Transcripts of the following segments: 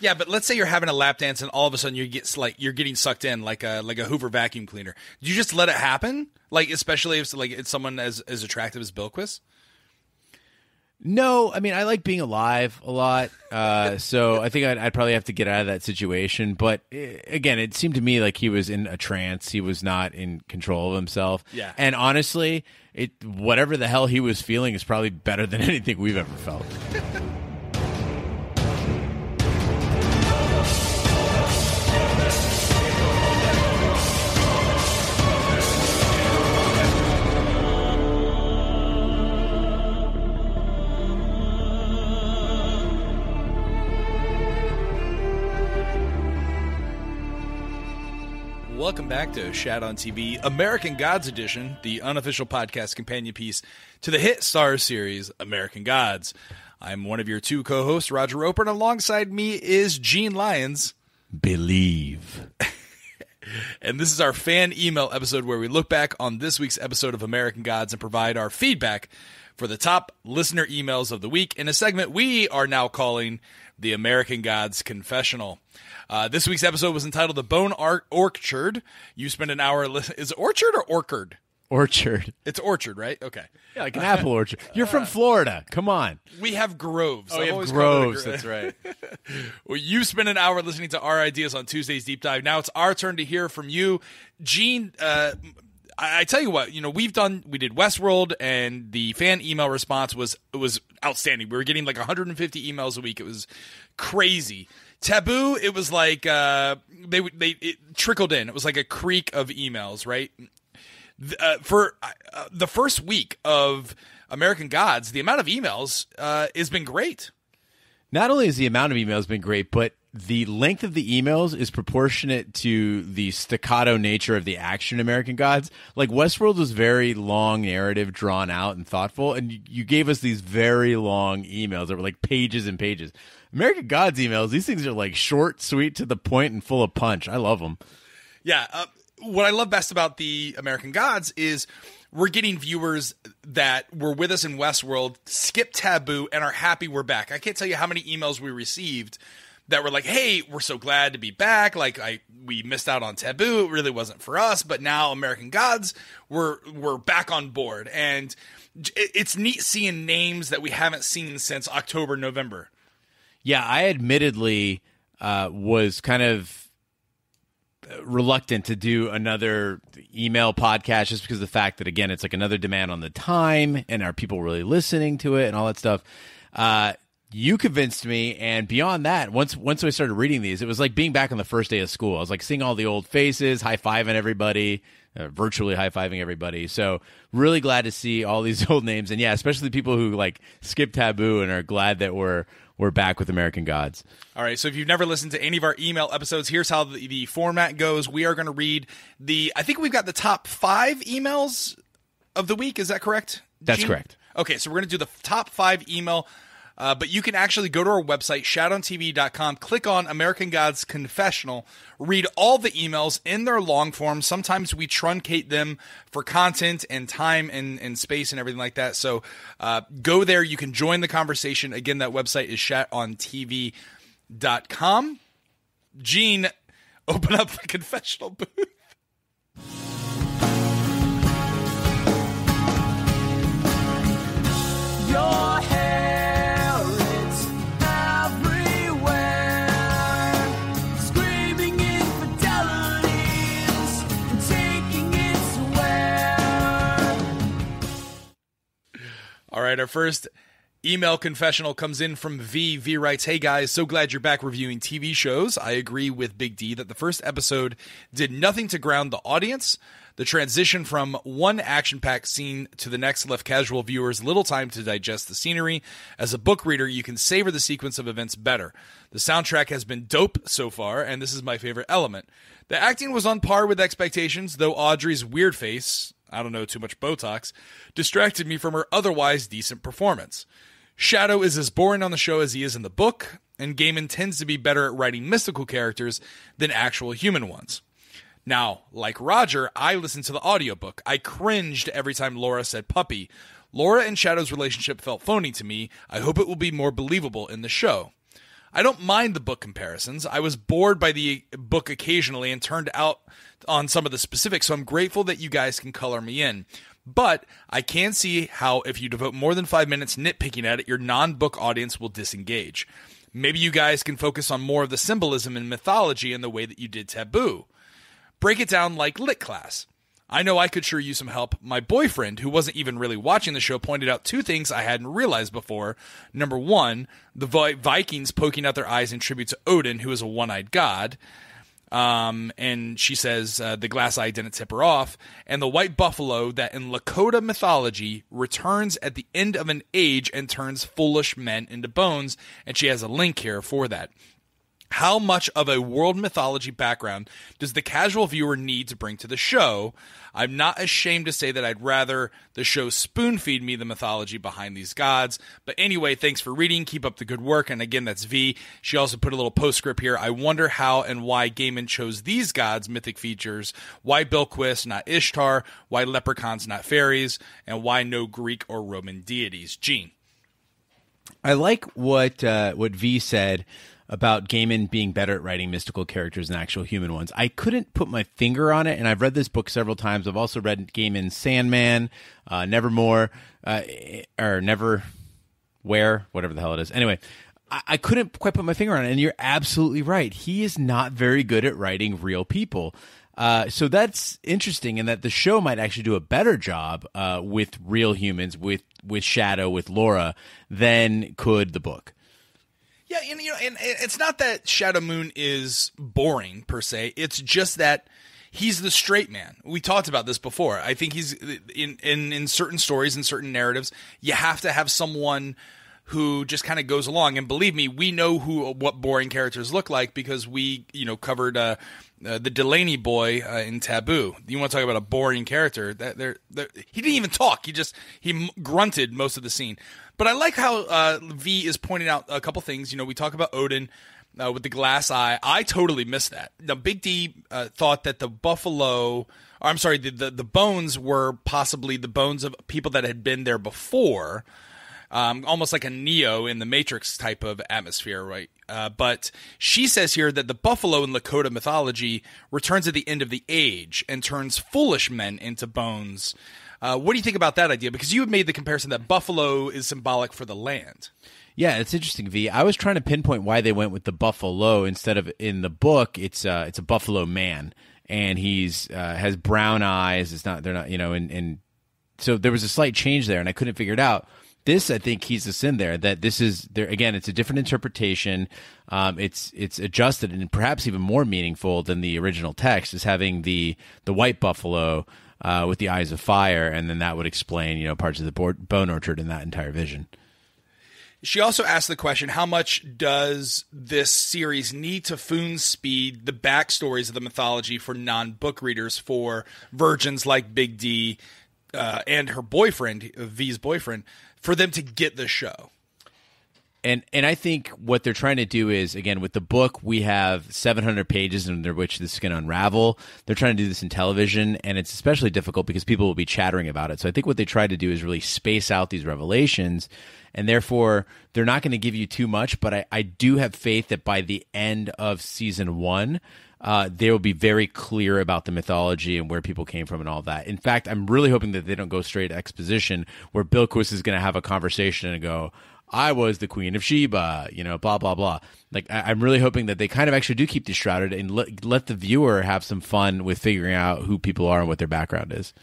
Yeah, but let's say you're having a lap dance and all of a sudden you're getting sucked in like a Hoover vacuum cleaner. Do you just let it happen? Like, especially if it's someone as attractive as Bilquis? No, I mean, I like being alive a lot, so I think I'd probably have to get out of that situation. But again, it seemed to me like he was in a trance. He was not in control of himself. Yeah. And honestly, whatever the hell he was feeling is probably better than anything we've ever felt. Welcome back to Shat on TV, American Gods Edition, the unofficial podcast companion piece to the hit Starz series, American Gods. I'm one of your two co-hosts, Roger Roper, and alongside me is Gene Lyons. Believe. And this is our fan email episode where we look back on this week's episode of American Gods and provide our feedback for the top listener emails of the week in a segment we are now calling the American Gods Confessional. This week's episode was entitled The Bone Orchard. You spent an hour Is it orchard or orchard? Orchard. It's orchard, right? Okay. Yeah, like an apple orchard. You're from Florida. Come on. We have groves. Oh, we have groves. That's right. Well, you spent an hour listening to our ideas on Tuesday's Deep Dive. Now it's our turn to hear from you. Gene, I tell you what, we did Westworld, and the fan email response was outstanding. We were getting like 150 emails a week. It was crazy. Taboo, it was like it trickled in. It was like a creek of emails, right? For the first week of American Gods, the amount of emails has been great. Not only has the amount of emails been great, but the length of the emails is proportionate to the staccato nature of the action in American Gods. Like, Westworld was very long narrative, drawn out and thoughtful, and you gave us these very long emails that were like pages and pages. American Gods emails, these things are like short, sweet, to the point, and full of punch. I love them. Yeah. What I love best about the American Gods is we're getting viewers that were with us in Westworld, skip Taboo, and are happy we're back. I can't tell you how many emails we received that were like, hey, we're so glad to be back. Like, we missed out on Taboo. It really wasn't for us. But now American Gods, we're back on board. And it's neat seeing names that we haven't seen since October, November. Yeah, I admittedly was kind of reluctant to do another email podcast just because of the fact that, again, it's like another demand on the time, and are people really listening to it and all that stuff. You convinced me, and beyond that, once I started reading these, it was like being back on the first day of school. I was like seeing all the old faces, high-fiving everybody, virtually high-fiving everybody. So really glad to see all these old names, and yeah, especially people who like skip Taboo and are glad that we're back with American Gods. All right, so if you've never listened to any of our email episodes, here's how the format goes. We are going to read I think we've got the top 5 emails of the week. Is that correct, That's Gene? correct. Okay, so we're going to do the top 5 email, but you can actually go to our website, shatontv.com, click on American Gods Confessional, read all the emails in their long form. Sometimes we truncate them for content and time and space and everything like that. So go there. You can join the conversation. Again, that website is shatontv.com. Gene, open up the confessional booth. Your hair, it's everywhere, screaming infidelities and taking it somewhere. All right, our first email confessional comes in from V. V writes, hey guys, so glad you're back reviewing TV shows. I agree with Big D that the first episode did nothing to ground the audience. The transition from one action-packed scene to the next left casual viewers little time to digest the scenery. As a book reader, you can savor the sequence of events better. The soundtrack has been dope so far, and this is my favorite element. The acting was on par with expectations, though Audrey's weird face, I don't know, too much Botox, distracted me from her otherwise decent performance. Shadow is as boring on the show as he is in the book, and Gaiman tends to be better at writing mystical characters than actual human ones. Now, like Roger, I listened to the audiobook. I cringed every time Laura said puppy. Laura and Shadow's relationship felt phony to me. I hope it will be more believable in the show. I don't mind the book comparisons. I was bored by the book occasionally and turned out on some of the specifics, so I'm grateful that you guys can color me in. But I can see how if you devote more than 5 minutes nitpicking at it, your non-book audience will disengage. Maybe you guys can focus on more of the symbolism and mythology in the way that you did Taboo. Break it down like lit class. I know I could sure use some help. My boyfriend, who wasn't even really watching the show, pointed out 2 things I hadn't realized before. Number 1, the Vikings poking out their eyes in tribute to Odin, who is a one-eyed god. And she says the glass eye didn't tip her off. And the white buffalo that in Lakota mythology returns at the end of an age and turns foolish men into bones. And she has a link here for that. How much of a world mythology background does the casual viewer need to bring to the show? I'm not ashamed to say that I'd rather the show spoon-feed me the mythology behind these gods. But anyway, thanks for reading. Keep up the good work. And again, that's V. She also put a little postscript here. I wonder how and why Gaiman chose these gods' mythic features. Why Bilquis, not Ishtar? Why leprechauns, not fairies? And why no Greek or Roman deities? Gene. I like what V said about Gaiman being better at writing mystical characters than actual human ones. I couldn't put my finger on it, and I've read this book several times. I've also read Gaiman's Sandman, Nevermore, or Neverwhere, whatever the hell it is. Anyway, I couldn't quite put my finger on it, and you're absolutely right. He is not very good at writing real people. So that's interesting in that the show might actually do a better job with real humans, with Shadow, with Laura, than could the book. Yeah, and it's not that Shadow Moon is boring per se. It's just that he's the straight man. We talked about this before. I think he's in certain stories and certain narratives, you have to have someone who just kind of goes along. And believe me, we know what boring characters look like because we covered the Delaney boy in Taboo. You want to talk about a boring character? He didn't even talk. He grunted most of the scene. But I like how V is pointing out a couple things. We talk about Odin with the glass eye. I totally missed that. Now, Big D thought that the the bones were possibly the bones of people that had been there before, almost like a Neo in the Matrix type of atmosphere, right? But she says here that the buffalo in Lakota mythology returns at the end of the age and turns foolish men into bones. What do you think about that idea? Because you had made the comparison that buffalo is symbolic for the land. Yeah, it's interesting, V. I was trying to pinpoint why they went with the buffalo instead of in the book. It's a buffalo man, and he's has brown eyes. They're not, and so there was a slight change there, and I couldn't figure it out. This, I think, keys us in there that this is there again. It's a different interpretation. It's adjusted and perhaps even more meaningful than the original text is having the white buffalo with the eyes of fire, and then that would explain parts of the bone orchard in that entire vision. She also asked the question, how much does this series need to spoon speed the backstories of the mythology for non-book readers, for virgins like Big D and her boyfriend, V's boyfriend, for them to get the show? And I think what they're trying to do is, again, with the book, we have 700 pages under which this is going to unravel. They're trying to do this in television, and it's especially difficult because people will be chattering about it. So I think what they try to do is really space out these revelations, and therefore they're not going to give you too much. But I do have faith that by the end of season 1, they will be very clear about the mythology and where people came from and all that. In fact, I'm really hoping that they don't go straight to exposition where Bilquis is going to have a conversation and go, I was the Queen of Sheba, blah, blah, blah. Like, I'm really hoping that they kind of actually do keep this shrouded and let the viewer have some fun with figuring out who people are and what their background is.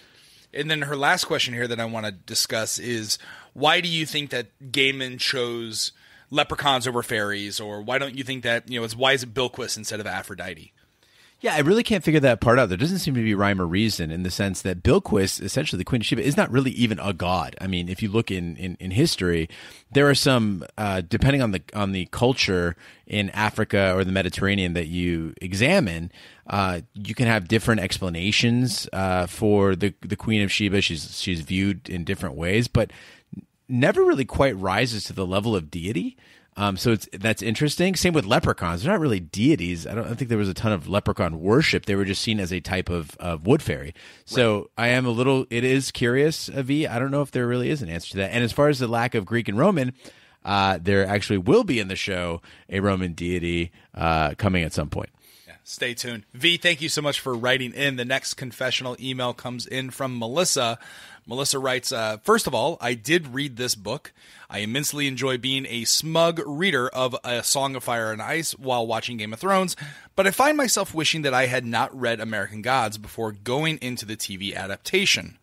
And then her last question here that I want to discuss is, why do you think that Gaiman chose leprechauns over fairies? Or why don't you think that, why is it Bilquis instead of Aphrodite? Yeah, I really can't figure that part out. There doesn't seem to be rhyme or reason in the sense that Bilquis, essentially the Queen of Sheba, is not really even a god. I mean, if you look in history, there are some, depending on the culture in Africa or the Mediterranean that you examine, you can have different explanations for the Queen of Sheba. She's viewed in different ways, but never really quite rises to the level of deity. So that's interesting. Same with leprechauns. They're not really deities. I don't think there was a ton of leprechaun worship. They were just seen as a type of wood fairy. So right. It is curious, V. I don't know if there really is an answer to that. And as far as the lack of Greek and Roman, there actually will be in the show a Roman deity coming at some point. Stay tuned. V, thank you so much for writing in. The next confessional email comes in from Melissa. Melissa writes, first of all, I did read this book. I immensely enjoy being a smug reader of A Song of Fire and Ice while watching Game of Thrones, but I find myself wishing that I had not read American Gods before going into the TV adaptation.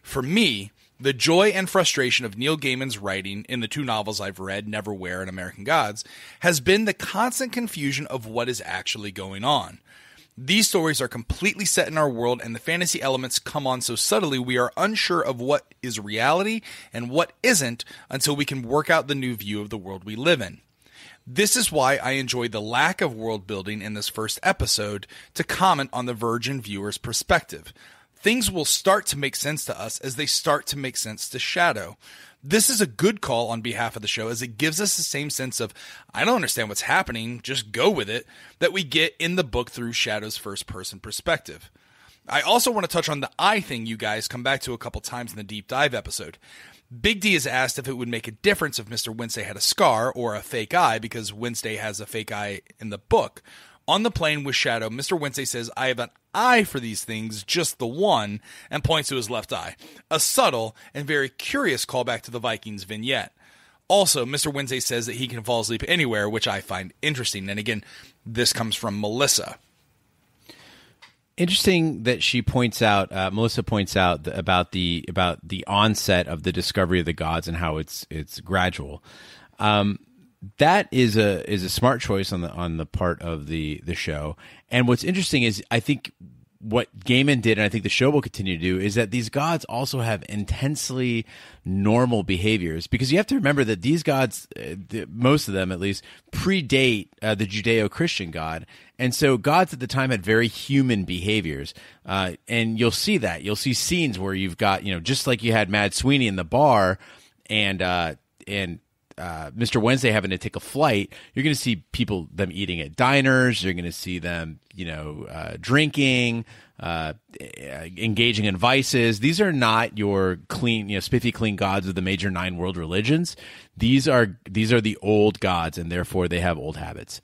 For me, the joy and frustration of Neil Gaiman's writing in the two novels I've read, Neverwhere and American Gods, has been the constant confusion of what is actually going on. These stories are completely set in our world, and the fantasy elements come on so subtly we are unsure of what is reality and what isn't until we can work out the new view of the world we live in. This is why I enjoy the lack of world building in this first episode to comment on the virgin viewer's perspective. Things will start to make sense to us as they start to make sense to Shadow. This is a good call on behalf of the show as it gives us the same sense of, I don't understand what's happening, just go with it, that we get in the book through Shadow's first-person perspective. I also want to touch on the eye thing you guys come back to a couple times in the deep dive episode. Big D is asked if it would make a difference if Mr. Wednesday had a scar or a fake eye, because Wednesday has a fake eye in the book. On the plane with Shadow, Mr. Wednesday says, I have an eye for these things, just the one, and points to his left eye. A subtle and very curious callback to the Vikings vignette. Also, Mr. Wednesday says that he can fall asleep anywhere, which I find interesting. And again, this comes from Melissa. Interesting that she points out, Melissa points out about the onset of the discovery of the gods and how it's gradual. That is a smart choice on the part of the show. And what's interesting is, I think what Gaiman did, and I think the show will continue to do, is that these gods also have intensely normal behaviors, because you have to remember that these gods, most of them at least, predate the Judeo-Christian God. And so gods at the time had very human behaviors. And you'll see that. You'll see scenes where you've got, just like you had Mad Sweeney in the bar and Mr. Wednesday having to take a flight, you're going to see them eating at diners. You're going to see them, drinking, engaging in vices. These are not your clean, spiffy clean gods of the major 9 world religions. These are the old gods, and therefore they have old habits.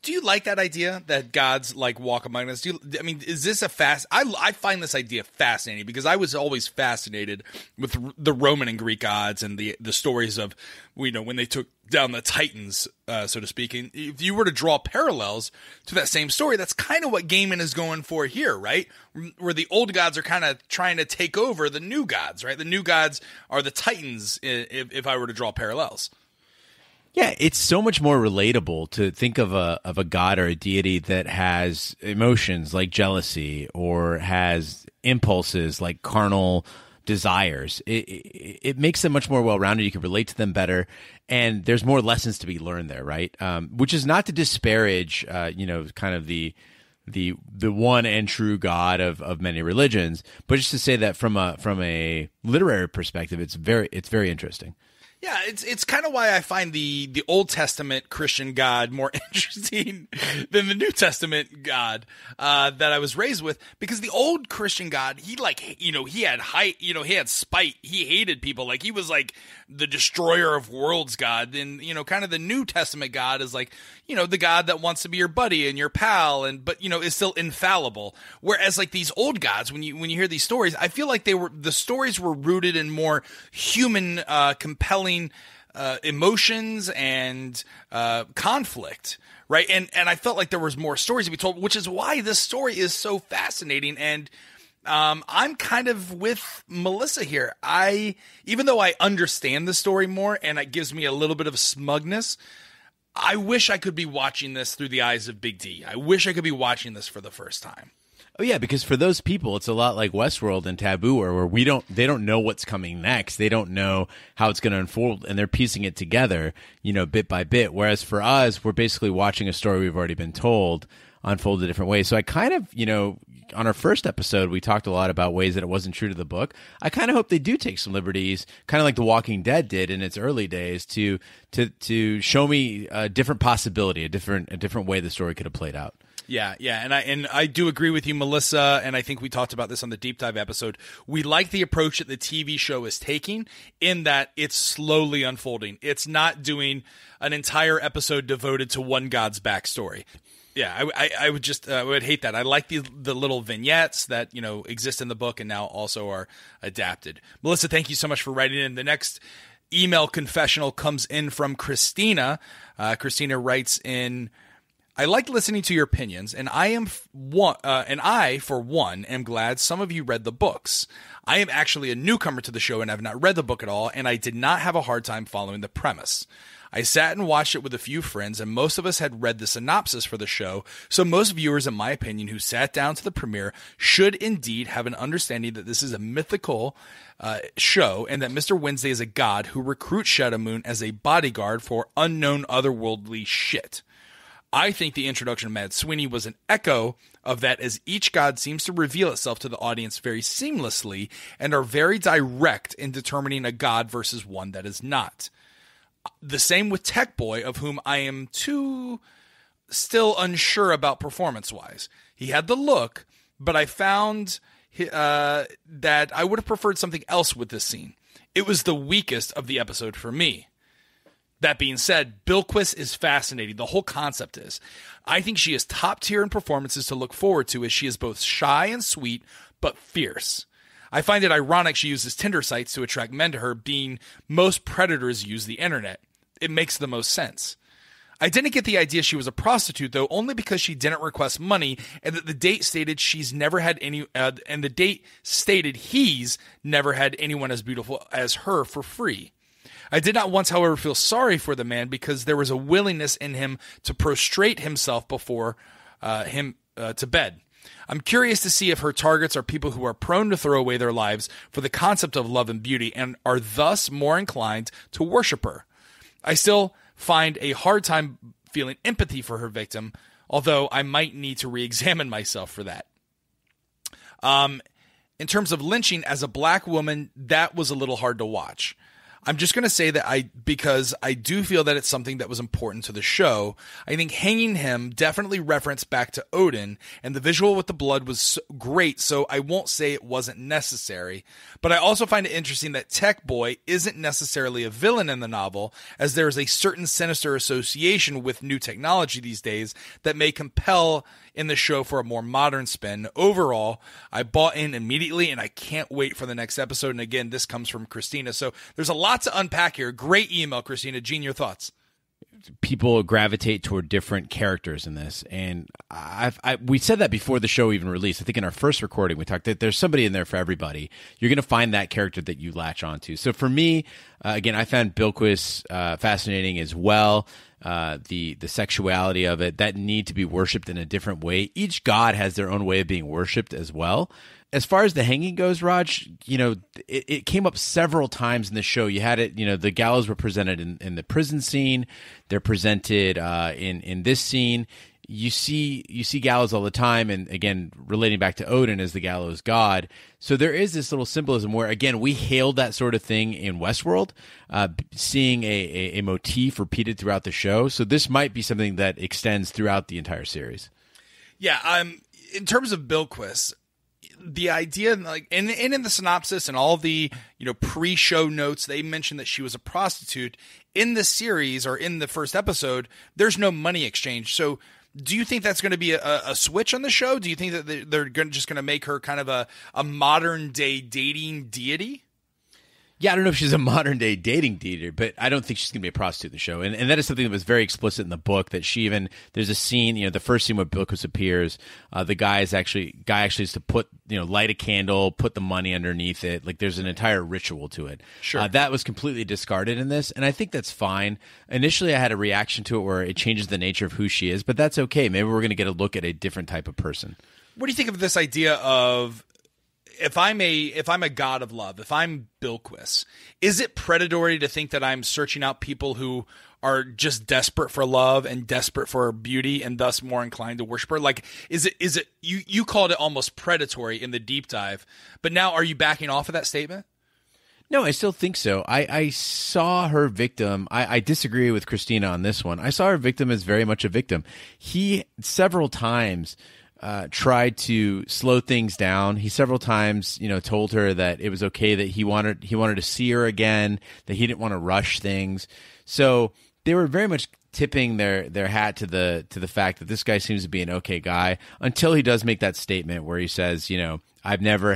Do you like that idea that gods like walk among us? Is this I find this idea fascinating, because I was always fascinated with the Roman and Greek gods and the stories of, when they took down the Titans, so to speak. And if you were to draw parallels to that same story, that's kind of what Gaiman is going for here, right? Where the old gods are kind of trying to take over the new gods, right? The new gods are the Titans, if I were to draw parallels. Yeah, it's so much more relatable to think of a god or a deity that has emotions like jealousy or has impulses like carnal desires. It makes them much more well-rounded. You can relate to them better, and there's more lessons to be learned there, right? Which is not to disparage, kind of the one and true God of many religions, but just to say that from a literary perspective, it's very interesting. Yeah, it's kind of why I find the Old Testament Christian God more interesting than the New Testament God that I was raised with, because the old Christian God, he had height, he had spite, he hated people, like he was like the destroyer of worlds God. And kind of the New Testament God is like, the God that wants to be your buddy and your pal, but is still infallible. Whereas like these old gods, when you hear these stories, I feel like the stories were rooted in more human, compelling emotions and conflict, right? And I felt like there was more stories to be told, which is why this story is so fascinating. And I'm kind of with Melissa here. Even though I understand the story more and it gives me a little bit of smugness, I wish I could be watching this through the eyes of Big D. I wish I could be watching this for the first time. Oh yeah, because for those people, it's a lot like Westworld and Taboo, where they don't know what's coming next. They don't know how it's going to unfold, and they're piecing it together, bit by bit. Whereas for us, we're basically watching a story we've already been told unfold a different way. So I kind of, on our first episode, we talked a lot about ways that it wasn't true to the book. I kind of hope they do take some liberties, kind of like The Walking Dead did in its early days, to show me a different possibility, a different way the story could have played out. Yeah, and I do agree with you, Melissa, and I think we talked about this on the deep dive episode. We like the approach that the TV show is taking in that it's slowly unfolding. It's not doing an entire episode devoted to one god's backstory. Yeah, I would just I would hate that. I like the little vignettes that exist in the book and now also are adapted. Melissa, thank you so much for writing in. The next email confessional comes in from Christina. Christina writes in. I like listening to your opinions, and I for one am glad some of you read the books. I am actually a newcomer to the show and have not read the book at all, and I did not have a hard time following the premise. I sat and watched it with a few friends, and most of us had read the synopsis for the show, so most viewers, in my opinion, who sat down to the premiere should indeed have an understanding that this is a mythical show, and that Mr. Wednesday is a god who recruits Shadow Moon as a bodyguard for unknown otherworldly shit. I think the introduction of Mad Sweeney was an echo of that, as each god seems to reveal itself to the audience very seamlessly and are very direct in determining a god versus one that is not. The same with Tech Boy, of whom I am still unsure about performance-wise. He had the look, but I found that I would have preferred something else with this scene. It was the weakest of the episode for me. That being said, Bilquis is fascinating. The whole concept is. I think she is top tier in performances to look forward to, as she is both shy and sweet, but fierce. I find it ironic she uses Tinder sites to attract men to her, being most predators use the internet. It makes the most sense. I didn't get the idea she was a prostitute, though, only because she didn't request money, and that the date stated she's never had any, and the date stated he's never had anyone as beautiful as her for free. I did not once, however, feel sorry for the man, because there was a willingness in him to prostrate himself before him to bed. I'm curious to see if her targets are people who are prone to throw away their lives for the concept of love and beauty, and are thus more inclined to worship her. I still find a hard time feeling empathy for her victim, although I might need to re-examine myself for that. In terms of lynching as a black woman, that was a little hard to watch. I'm just going to say that because I do feel that it's something that was important to the show. I think hanging him definitely referenced back to Odin, and the visual with the blood was great, so I won't say it wasn't necessary. But I also find it interesting that Tech Boy isn't necessarily a villain in the novel, as there is a certain sinister association with new technology these days that may compel in the show for a more modern spin. Overall, I bought in immediately, and I can't wait for the next episode. And again, this comes from Christina. So there's a lot to unpack here. Great email, Christina. Gene, your thoughts? People gravitate toward different characters in this, and we said that before the show even released. I think in our first recording we talked that there's somebody in there for everybody. You're going to find that character that you latch onto. So for me, again, I found Bilquis fascinating as well. The sexuality of it, that need to be worshipped in a different way. Each god has their own way of being worshipped as well. As far as the hanging goes, Raj, it came up several times in the show. You had it, the gallows were presented in the prison scene. They're presented in this scene. You see gallows all the time, and again, relating back to Odin as the gallows god. So there is this little symbolism where, again, we hailed that sort of thing in Westworld, seeing a motif repeated throughout the show. So this might be something that extends throughout the entire series. Yeah, in terms of Bilquis, the idea, like, and in the synopsis and all the pre-show notes, they mentioned that she was a prostitute. In the series, or in the first episode, there's no money exchange. So do you think that's going to be a switch on the show? Do you think that they're just going to make her kind of a modern day dating deity? Yeah, I don't know if she's a modern day dating deity, but I don't think she's going to be a prostitute in the show. And that is something that was very explicit in the book, that she even, there's a scene, the first scene where Bilquis appears, the guy actually is to put, light a candle, put the money underneath it. Like, there's an entire ritual to it. Sure. That was completely discarded in this, and I think that's fine. Initially, I had a reaction to it where it changes the nature of who she is, but that's okay. Maybe we're going to get a look at a different type of person. What do you think of this idea of, if I'm a god of love, if I'm Bilquis, is it predatory to think that I'm searching out people who are just desperate for love and desperate for beauty and thus more inclined to worship her? Like, is it you called it almost predatory in the deep dive, but now are you backing off of that statement? No, I still think so. I saw her victim. I disagree with Christina on this one. I saw her victim as very much a victim. He several times tried to slow things down. He several times, told her that it was okay, that he wanted to see her again, that he didn't want to rush things. So they were very much tipping their hat to the fact that this guy seems to be an okay guy, until he does make that statement where he says, I've never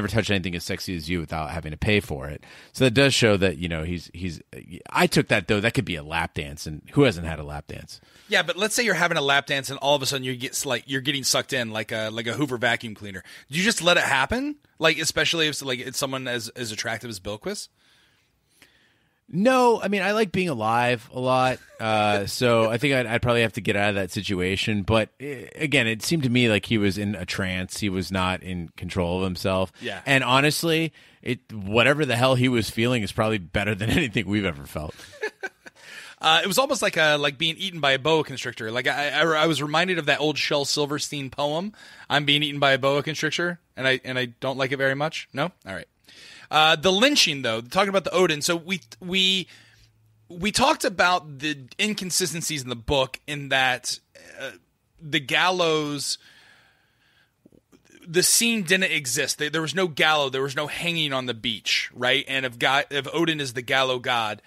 touched anything as sexy as you without having to pay for it. So that does show that, he's I took that, though, that could be a lap dance, and who hasn't had a lap dance? Yeah, but let's say you're having a lap dance and all of a sudden you're getting sucked in like a Hoover vacuum cleaner. Do you just let it happen? Like, especially if it's someone as attractive as Bilquis? No, I mean, I like being alive a lot, so I think I'd probably have to get out of that situation. But again, it seemed to me like he was in a trance. He was not in control of himself. Yeah. And honestly, whatever the hell he was feeling is probably better than anything we've ever felt. It was almost like being eaten by a boa constrictor. Like I was reminded of that old Shel Silverstein poem, "I'm being eaten by a boa constrictor," and I don't like it very much. No, all right. The lynching, though, talking about the Odin. So we talked about the inconsistencies in the book, in that the gallows, the scene didn't exist. There was no gallows. There was no hanging on the beach, right? And if Odin is the gallow god,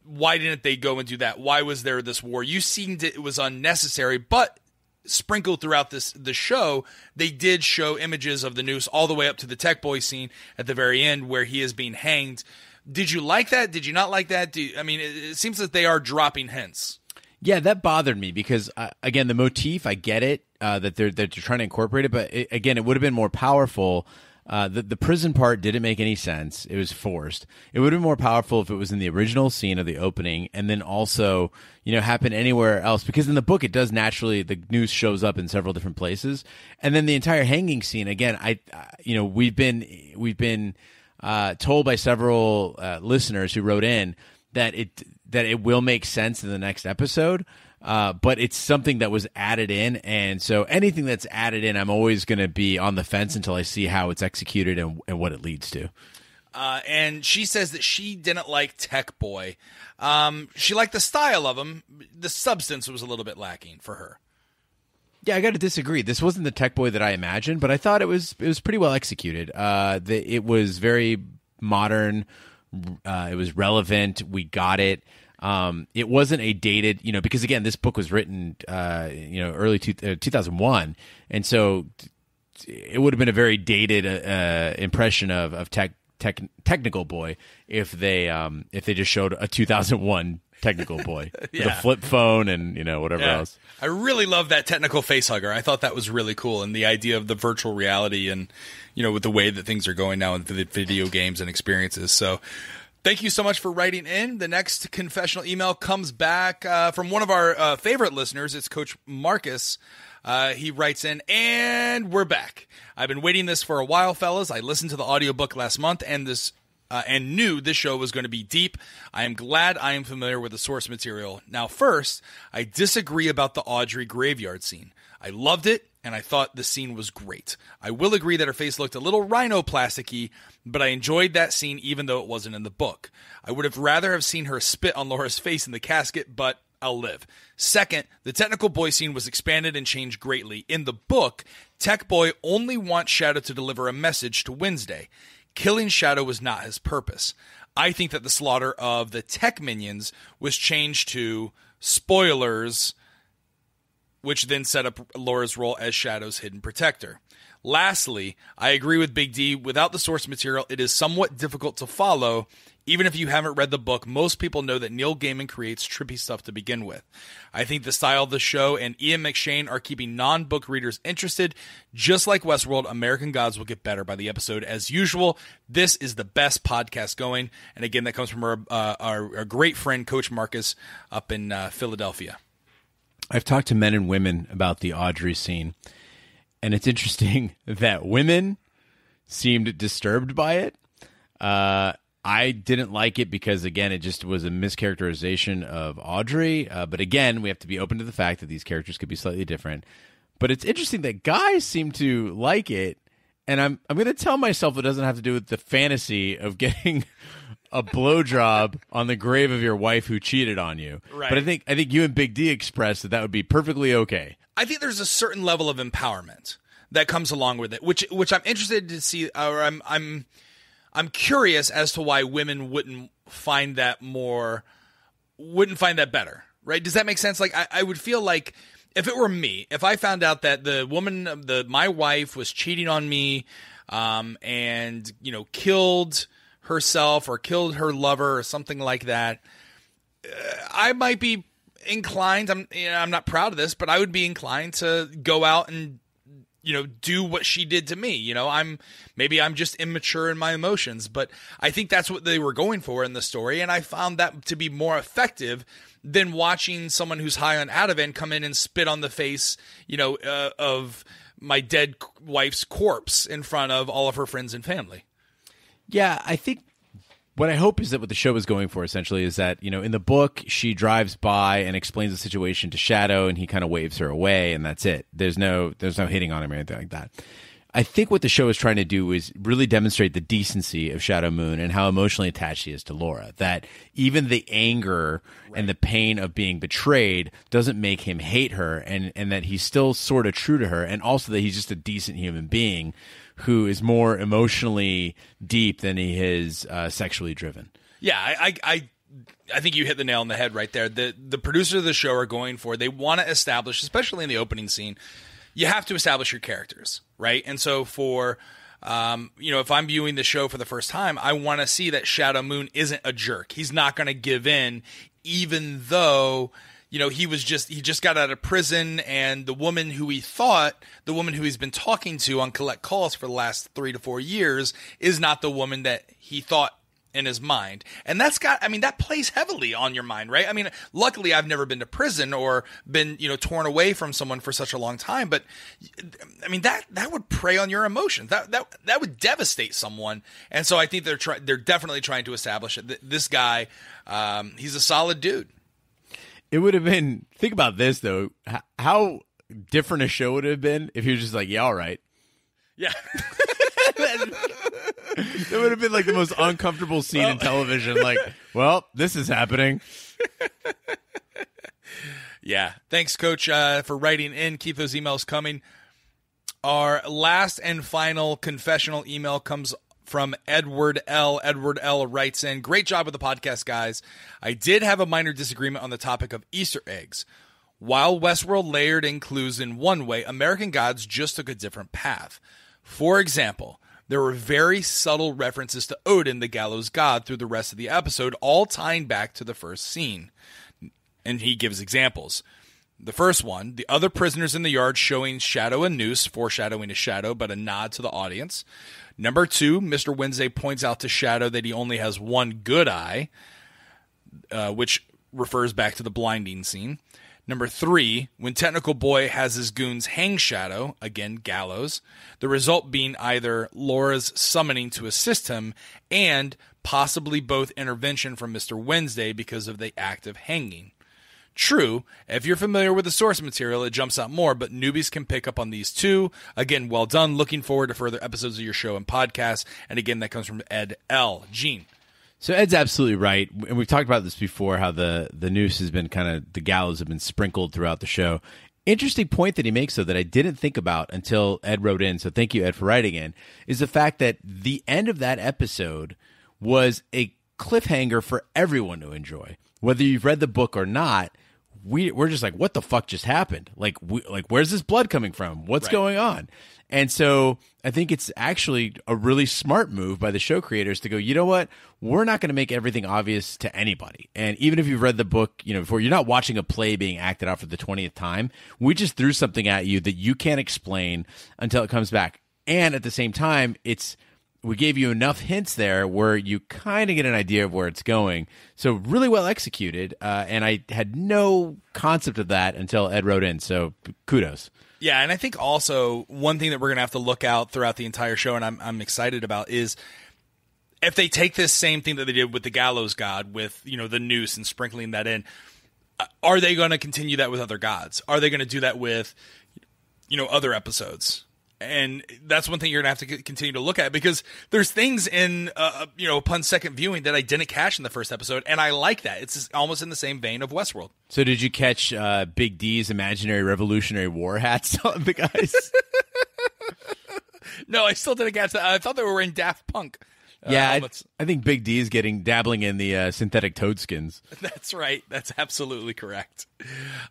why didn't they go and do that? Why was there this war? You seemed it was unnecessary, but sprinkled throughout the show, they did show images of the noose all the way up to the tech boy scene at the very end where he is being hanged. Did you like that? Did you not like that? It seems that they are dropping hints. Yeah, that bothered me because, again, the motif, I get it, that they're trying to incorporate it, but again, it would have been more powerful. The prison part didn't make any sense. It was forced. It would have been more powerful if it was in the original scene of the opening, and then also, happen anywhere else. Because in the book, it does naturally, the noose shows up in several different places, and then the entire hanging scene. Again, we've been told by several listeners who wrote in that it will make sense in the next episode. But it's something that was added in, and so anything that's added in, I'm always going to be on the fence until I see how it's executed and what it leads to. And she says that she didn't like Tech Boy. She liked the style of him. The substance was a little bit lacking for her. Yeah, I got to disagree. This wasn't the Tech Boy that I imagined, but I thought it was pretty well executed. It was very modern. It was relevant. We got it. It wasn't a dated, because again, this book was written, early 2001. And so it would have been a very dated, impression of technical boy if they just showed a 2001 technical boy with a flip phone and, whatever else. I really love that technical face hugger. I thought that was really cool. And the idea of the virtual reality and, with the way that things are going now in the video games and experiences. So, thank you so much for writing in. The next confessional email comes back from one of our favorite listeners. It's Coach Marcus. He writes in, and we're back. I've been waiting this for a while, fellas. I listened to the audiobook last month and knew this show was going to be deep. I am glad I am familiar with the source material. Now, first, I disagree about the Audrey graveyard scene. I loved it, and I thought the scene was great. I will agree that her face looked a little rhinoplasticy, but I enjoyed that scene even though it wasn't in the book. I would have rather have seen her spit on Laura's face in the casket, but I'll live. Second, the technical boy scene was expanded and changed greatly. In the book, Tech Boy only wants Shadow to deliver a message to Wednesday. Killing Shadow was not his purpose. I think that the slaughter of the tech minions was changed to spoilers, which then set up Laura's role as Shadow's hidden protector. Lastly, I agree with Big D. Without the source material, it is somewhat difficult to follow. Even if you haven't read the book, most people know that Neil Gaiman creates trippy stuff to begin with. I think the style of the show and Ian McShane are keeping non-book readers interested. Just like Westworld, American Gods will get better by the episode. As usual, this is the best podcast going. And again, that comes from our great friend, Coach Marcus, up in Philadelphia. I've talked to men and women about the Audrey scene, and it's interesting that women seemed disturbed by it. I didn't like it because, again, it just was a mischaracterization of Audrey. But again, we have to be open to the fact that these characters could be slightly different. But it's interesting that guys seem to like it, And I'm going to tell myself it doesn't have to do with the fantasy of getting a blowjob on the grave of your wife who cheated on you. Right. But I think you and Big D expressed that would be perfectly okay. I think there's a certain level of empowerment that comes along with it, which I'm interested to see, or I'm curious as to why women wouldn't find that better, right? Does that make sense? Like, I would feel like if it were me, if I found out that the woman, my wife was cheating on me, and, killed herself or killed her lover or something like that, I might be inclined, I'm not proud of this, but I would be inclined to go out and, do what she did to me. I'm just immature in my emotions, but I think that's what they were going for in the story. And I found that to be more effective than watching someone who's high on Ativan come in and spit on the face, of my dead wife's corpse in front of all of her friends and family. Yeah, I think what I hope is that what the show is going for essentially is that, in the book, she drives by and explains the situation to Shadow and he kind of waves her away and that's it. There's no hitting on him or anything like that. I think what the show is trying to do is really demonstrate the decency of Shadow Moon and how emotionally attached he is to Laura. That even the anger and the pain of being betrayed doesn't make him hate her and that he's still sort of true to her, and also that he's just a decent human being who is more emotionally deep than he is sexually driven. Yeah, I think you hit the nail on the head right there. The producers of the show are going for, they want to establish, especially in the opening scene, you have to establish your characters, right? And so for, if I'm viewing the show for the first time, I want to see that Shadow Moon isn't a jerk. He's not going to give in, even though, he just got out of prison, and the woman who he's been talking to on collect calls for the last 3 to 4 years is not the woman that he thought in his mind. And that plays heavily on your mind, right? Luckily I've never been to prison or been, torn away from someone for such a long time, but that would prey on your emotions. That would devastate someone. And so I think they're definitely trying to establish it. This guy, he's a solid dude. It would have been, think about this though, how different a show would have been if he was just like, yeah, all right. Yeah. It would have been like the most uncomfortable scene in television. Like, well, this is happening. Yeah. Thanks, Coach, for writing in. Keep those emails coming. Our last and final confessional email comes from Edward L. Edward L. writes in, great job with the podcast, guys. I did have a minor disagreement on the topic of Easter eggs. While Westworld layered in clues in one way, American Gods just took a different path. For example, there were very subtle references to Odin, the gallows god, through the rest of the episode, all tying back to the first scene. And he gives examples. The first one, the other prisoners in the yard showing Shadow a noose, foreshadowing a Shadow, but a nod to the audience. Number 2, Mr. Wednesday points out to Shadow that he only has one good eye, which refers back to the blinding scene. Number 3, when Technical Boy has his goons hang Shadow, again, gallows, the result being either Laura's summoning to assist him and possibly both intervention from Mr. Wednesday because of the act of hanging. True, if you're familiar with the source material, it jumps out more, but newbies can pick up on these too. Again, well done. Looking forward to further episodes of your show and podcast. And again, that comes from Ed L. Gene. So Ed's absolutely right. And we've talked about this before, how the noose has been the gallows have been sprinkled throughout the show. Interesting point that he makes, though, that I didn't think about until Ed wrote in, so thank you, Ed, for writing in, is the fact that the end of that episode was a cliffhanger for everyone to enjoy. Whether you've read the book or not, we're just like, what the fuck just happened? Like where's this blood coming from? What's going on? And so I think it's actually a really smart move by the show creators to go, you know what? We're not going to make everything obvious to anybody. And even if you've read the book, before, you're not watching a play being acted out for the 20th time. We just threw something at you that you can't explain until it comes back. And at the same time, we gave you enough hints there where you kind of get an idea of where it's going. So really well executed. And I had no concept of that until Ed wrote in. So kudos. Yeah, and I think also one thing that we're going to have to look out throughout the entire show, and I'm excited about, is if they take this same thing that they did with the gallows god, with the noose and sprinkling that in, are they going to continue that with other gods? Are they going to do that with other episodes? And that's one thing you're going to have to continue to look at, because there's things in, upon second viewing that I didn't catch in the first episode, and I like that. It's almost in the same vein of Westworld. So did you catch Big D's imaginary Revolutionary War hats on the guys? No, I still didn't catch that. I thought they were wearing Daft Punk. Yeah, I think Big D is dabbling in the synthetic toad skins. That's right. That's absolutely correct.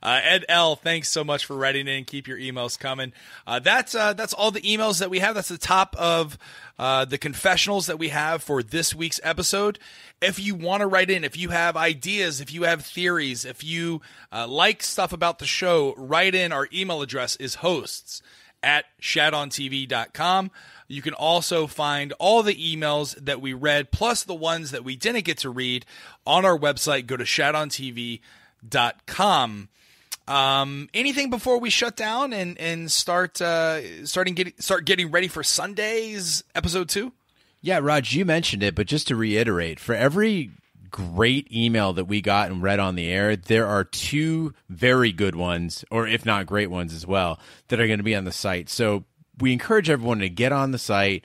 Ed L., thanks so much for writing in. Keep your emails coming. That's all the emails that we have. That's the top of the confessionals that we have for this week's episode. If you want to write in, if you have ideas, if you have theories, if you like stuff about the show, write in. Our email address is hosts@shadontv.com. You can also find all the emails that we read, plus the ones that we didn't get to read, on our website. Go to shadontv.com. Anything before we shut down and start getting ready for Sunday's episode 2? Yeah, Raj, you mentioned it, but just to reiterate, for every great email that we got and read on the air, there are 2 very good ones, or if not great ones as well, that are going to be on the site. So we encourage everyone to get on the site,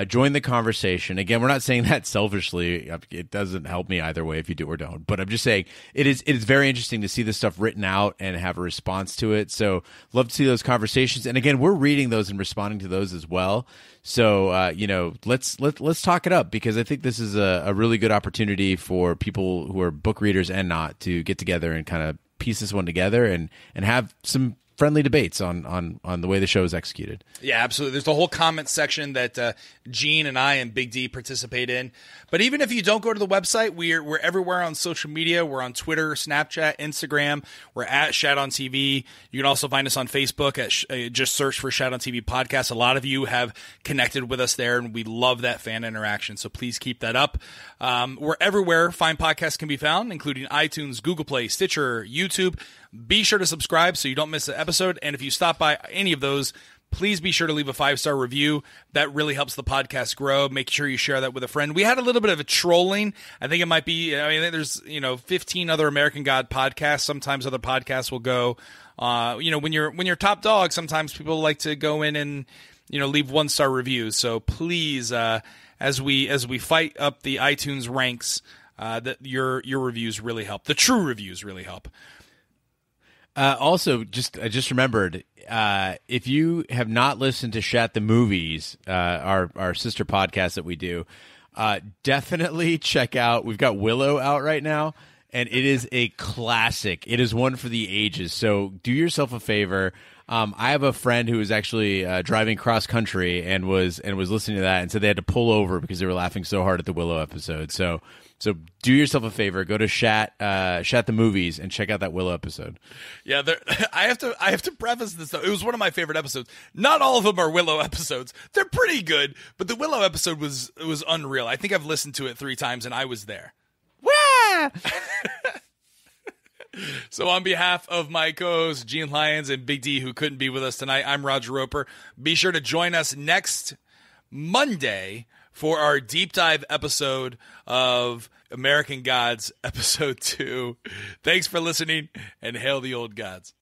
join the conversation. Again, we're not saying that selfishly. It doesn't help me either way if you do or don't. But I'm just saying it is very interesting to see this stuff written out and have a response to it. So love to see those conversations. And again, we're reading those and responding to those as well. So let's talk it up, because I think this is a really good opportunity for people who are book readers and not to get together and kind of piece this one together and have some friendly debates on the way the show is executed. Yeah, absolutely. There's the whole comment section that Gene and I and Big D participate in. But even if you don't go to the website, we're everywhere on social media. We're on Twitter, Snapchat, Instagram. We're at Shat on TV. You can also find us on Facebook at just search for Shat on TV Podcast. A lot of you have connected with us there, and we love that fan interaction. So please keep that up. We're everywhere fine podcasts can be found, including iTunes, Google Play, Stitcher, YouTube. Be sure to subscribe so you don't miss an episode. And if you stop by any of those, please be sure to leave a 5-star review. That really helps the podcast grow. Make sure you share that with a friend. We had a little bit of a trolling. I think it might be, there's, 15 other American God podcasts. Sometimes other podcasts will go, when you're top dog, sometimes people like to go in and, leave 1-star reviews. So please, as we fight up the iTunes ranks, that your reviews really help. The true reviews really help. Also, I just remembered, if you have not listened to Shat the Movies, our sister podcast that we do, definitely check out. We've got Willow out right now, and it is a classic. It is one for the ages. So do yourself a favor. I have a friend who was actually driving cross country and was listening to that, and said they had to pull over because they were laughing so hard at the Willow episode. So do yourself a favor, go to Shat the Movies and check out that Willow episode. Yeah, I have to preface this though. It was one of my favorite episodes. Not all of them are Willow episodes. They're pretty good, but the Willow episode was unreal. I think I've listened to it 3 times and I was there. Wah! So on behalf of my co-hosts, Gene Lyons and Big D, who couldn't be with us tonight, I'm Roger Roper. Be sure to join us next Monday for our deep dive episode of American Gods, episode 2. Thanks for listening, and hail the old gods.